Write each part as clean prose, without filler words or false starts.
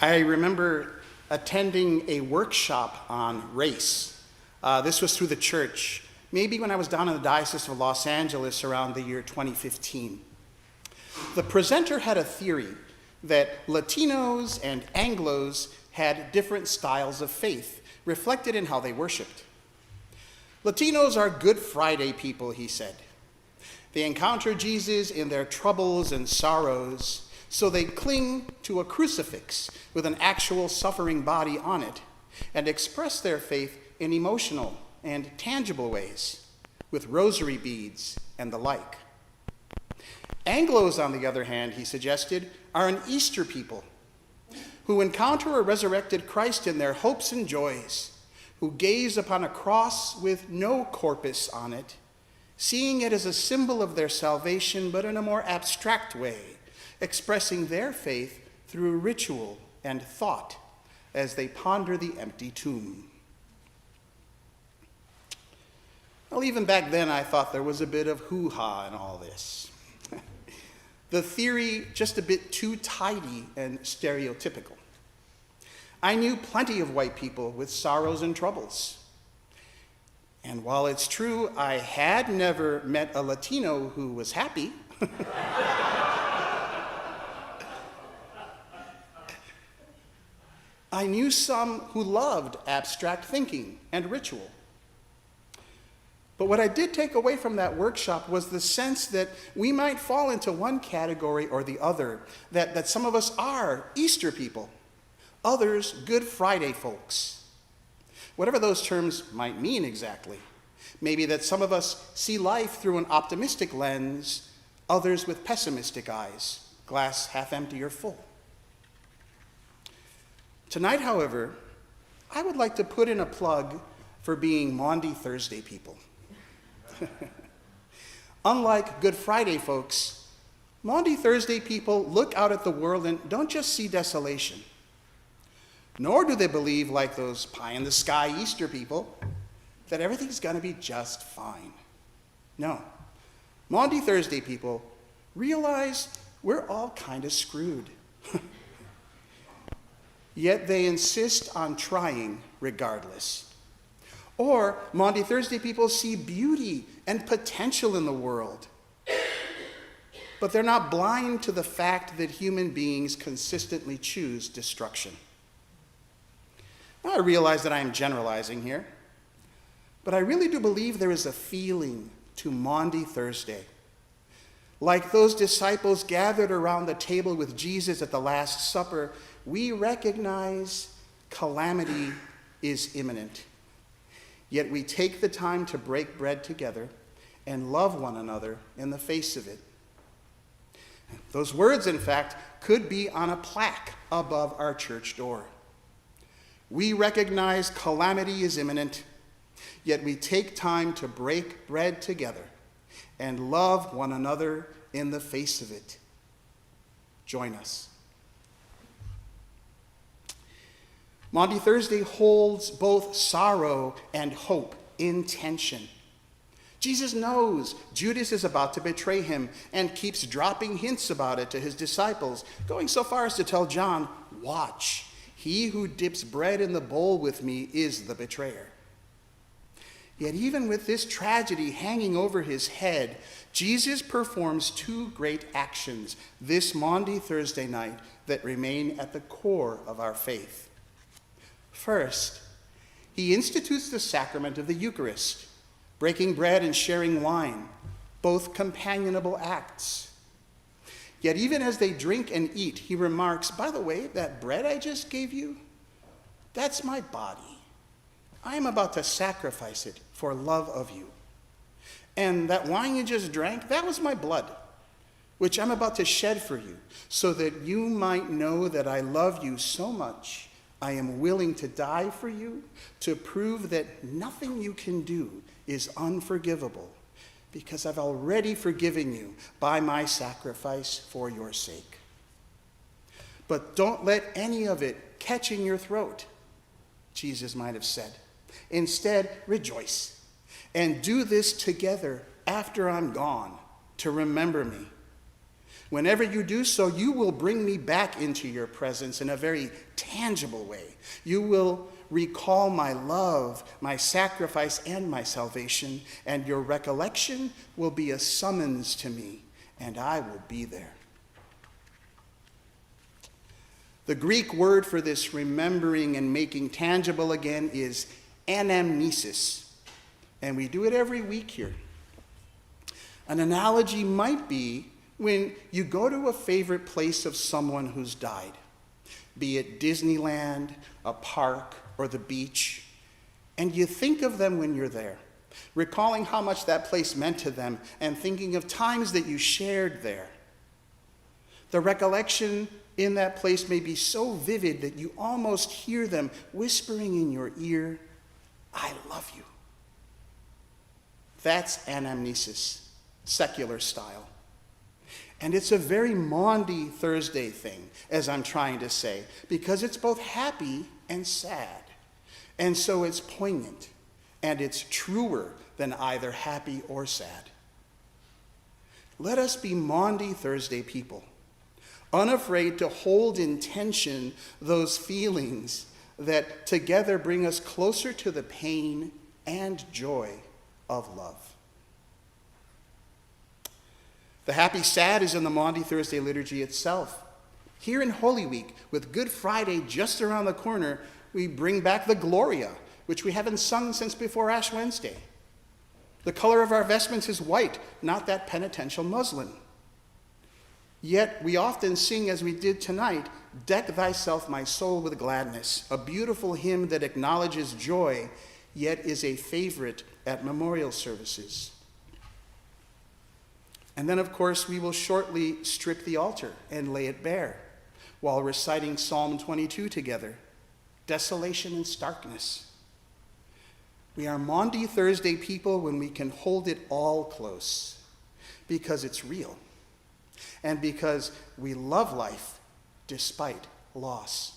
I remember attending a workshop on race. This was through the church, maybe when I was down in the Diocese of Los Angeles around the year 2015. The presenter had a theory that Latinos and Anglos had different styles of faith, reflected in how they worshiped. Latinos are Good Friday people, he said. They encounter Jesus in their troubles and sorrows, so they cling to a crucifix with an actual suffering body on it and express their faith in emotional and tangible ways, with rosary beads and the like. Anglos, on the other hand, he suggested, are an Easter people who encounter a resurrected Christ in their hopes and joys, who gaze upon a cross with no corpus on it, seeing it as a symbol of their salvation, but in a more abstract way, expressing their faith through ritual and thought as they ponder the empty tomb. Well, even back then, I thought there was a bit of hoo-ha in all this. The theory just a bit too tidy and stereotypical. I knew plenty of white people with sorrows and troubles. And while it's true I had never met a Latino who was happy, I knew some who loved abstract thinking and ritual. But what I did take away from that workshop was the sense that we might fall into one category or the other, that some of us are Easter people, others Good Friday folks. Whatever those terms might mean exactly. Maybe that some of us see life through an optimistic lens, others with pessimistic eyes, glass half empty or full. Tonight, however, I would like to put in a plug for being Maundy Thursday people. Unlike Good Friday folks, Maundy Thursday people look out at the world and don't just see desolation. Nor do they believe, like those pie-in-the-sky Easter people, that everything's going to be just fine. No. Maundy Thursday people realize we're all kind of screwed. Yet they insist on trying regardless. Or Maundy Thursday people see beauty and potential in the world. But they're not blind to the fact that human beings consistently choose destruction. Now I realize that I am generalizing here, but I really do believe there is a feeling to Maundy Thursday. Like those disciples gathered around the table with Jesus at the Last Supper, we recognize calamity is imminent. Yet we take the time to break bread together and love one another in the face of it. Those words, in fact, could be on a plaque above our church door. We recognize calamity is imminent, yet we take time to break bread together and love one another in the face of it. Join us. Maundy Thursday holds both sorrow and hope in tension. Jesus knows Judas is about to betray him and keeps dropping hints about it to his disciples, going so far as to tell John, "Watch, he who dips bread in the bowl with me is the betrayer." Yet even with this tragedy hanging over his head, Jesus performs two great actions this Maundy Thursday night that remain at the core of our faith. First, he institutes the sacrament of the Eucharist, breaking bread and sharing wine, both companionable acts. Yet even as they drink and eat, he remarks, "By the way, that bread I just gave you, that's my body. I am about to sacrifice it for love of you. And that wine you just drank, that was my blood, which I'm about to shed for you, so that you might know that I love you so much I am willing to die for you, to prove that nothing you can do is unforgivable, because I've already forgiven you by my sacrifice for your sake. But don't let any of it catch in your throat," Jesus might have said. "Instead, rejoice, and do this together after I'm gone to remember me. Whenever you do so, you will bring me back into your presence in a very tangible way. You will recall my love, my sacrifice, and my salvation, and your recollection will be a summons to me, and I will be there. The Greek word for this remembering and making tangible again is anamnesis, and we do it every week here. An analogy might be when you go to a favorite place of someone who's died, be it Disneyland, a park, or the beach, and you think of them when you're there, recalling how much that place meant to them and thinking of times that you shared there. The recollection in that place may be so vivid that you almost hear them whispering in your ear, "I love you." That's anamnesis, secular style. And it's a very Maundy Thursday thing, as I'm trying to say, because it's both happy and sad. And so it's poignant, and it's truer than either happy or sad. Let us be Maundy Thursday people, unafraid to hold in tension those feelings that together bring us closer to the pain and joy of love. The happy sad is in the Maundy Thursday liturgy itself. Here in Holy Week, with Good Friday just around the corner, we bring back the Gloria, which we haven't sung since before Ash Wednesday. The color of our vestments is white, not that penitential muslin. Yet we often sing, as we did tonight, "Deck thyself, my soul, with gladness," a beautiful hymn that acknowledges joy, yet is a favorite at memorial services. And then, of course, we will shortly strip the altar and lay it bare while reciting Psalm 22 together, desolation and starkness. We are Maundy Thursday people when we can hold it all close because it's real and because we love life despite loss.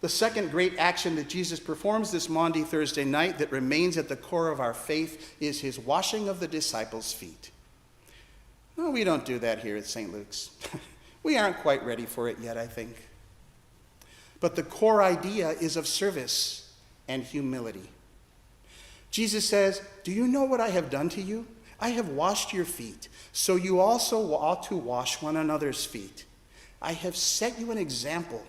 The second great action that Jesus performs this Maundy Thursday night that remains at the core of our faith is his washing of the disciples' feet. No, we don't do that here at St. Luke's. We aren't quite ready for it yet, I think. But the core idea is of service and humility. Jesus says, "Do you know what I have done to you? I have washed your feet, so you also ought to wash one another's feet. I have set you an example.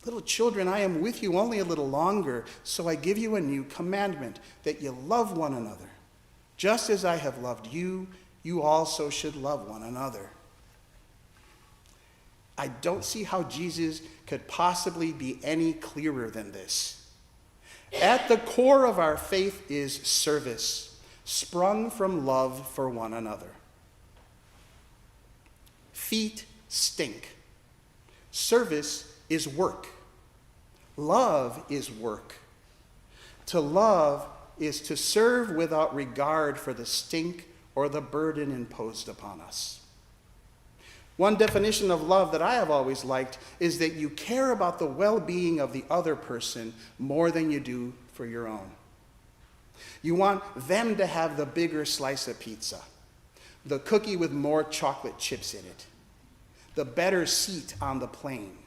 Little children, I am with you only a little longer, so I give you a new commandment, that you love one another. Just as I have loved you, you also should love one another." I don't see how Jesus could possibly be any clearer than this. At the core of our faith is service, sprung from love for one another. Feet stink. Service is work. Love is work. To love is to serve without regard for the stink or the burden imposed upon us. One definition of love that I have always liked is that you care about the well-being of the other person more than you do for your own. You want them to have the bigger slice of pizza, the cookie with more chocolate chips in it, the better seat on the plane.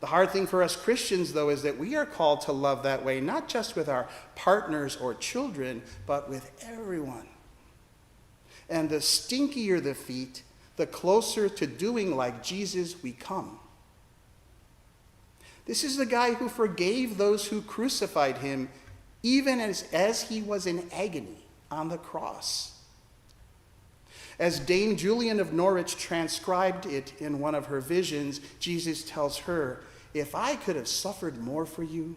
The hard thing for us Christians, though, is that we are called to love that way, not just with our partners or children, but with everyone. And the stinkier the feet, the closer to doing like Jesus we come. This is the guy who forgave those who crucified him, even as he was in agony on the cross. As Dame Julian of Norwich transcribed it in one of her visions, Jesus tells her, "If I could have suffered more for you,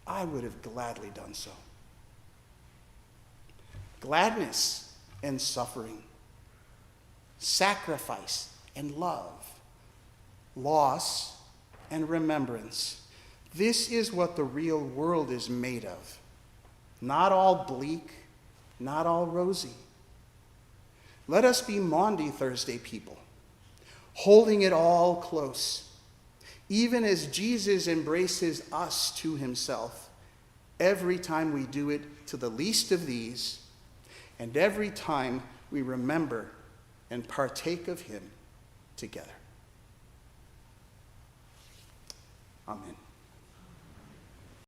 I would have gladly done so." Gladness and suffering, sacrifice and love, loss and remembrance. This is what the real world is made of. Not all bleak, not all rosy. Let us be Maundy Thursday people, holding it all close, even as Jesus embraces us to himself every time we do it to the least of these, and every time we remember and partake of him together. Amen.